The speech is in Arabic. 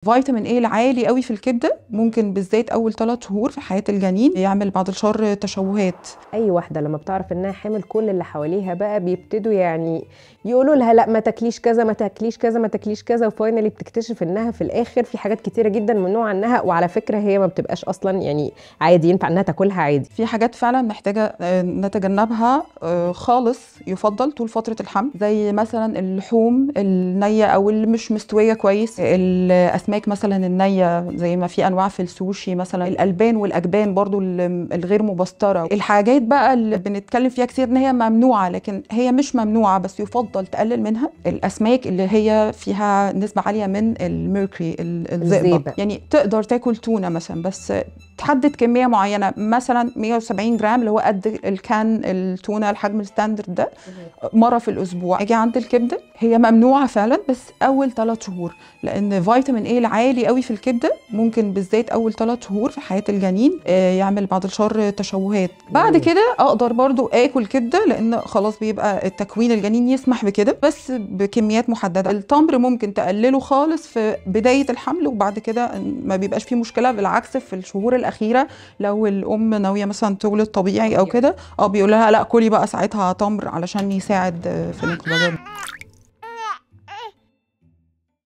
فيتامين ايه العالي قوي في الكبده ممكن بالذات اول 3 شهور في حياه الجنين يعمل بعد الشر تشوهات. اي واحده لما بتعرف انها حامل كل اللي حواليها بقى بيبتدوا يعني يقولوا لها لا ما تاكليش كذا ما تاكليش كذا ما تاكليش كذا، وفاينلي بتكتشف انها في الاخر في حاجات كتيره جدا ممنوع عنها، وعلى فكره هي ما بتبقاش اصلا يعني عادي ينفع انها تاكلها عادي. في حاجات فعلا محتاجه نتجنبها خالص، يفضل طول فتره الحمل، زي مثلا اللحوم النيه او اللي مش مستويه كويس، الاسماك مثلا النيه زي ما في انواع في السوشي مثلا، الالبان والاجبان برضو الغير مبستره. الحاجات بقى اللي بنتكلم فيها كتير ان هي ممنوعه، لكن هي مش ممنوعه بس يفضل تقلل منها. الاسماك اللي هي فيها نسبه عاليه من الميركوري الزئبق، يعني تقدر تاكل تونه مثلا بس تحدد كميه معينه، مثلا 170 جرام اللي هو قد الكان التونه الحجم الستاندرد ده مره في الاسبوع. اجي عند الكبده هي ممنوعه فعلا بس اول 3 شهور، لان فيتامين ايه العالي قوي في الكبده ممكن بالذات اول 3 شهور في حياه الجنين يعمل بعد الشر تشوهات. بعد كده اقدر برضو اكل كبده لان خلاص بيبقى التكوين الجنين يسمح بكده، بس بكميات محدده. التمر ممكن تقلله خالص في بدايه الحمل وبعد كده ما بيبقاش فيه مشكله، بالعكس في الشهور الاخيره لو الام ناويه مثلا تولد طبيعي او كده بيقول لها لا كلي بقى ساعتها تمر علشان يساعد في الانقباضات.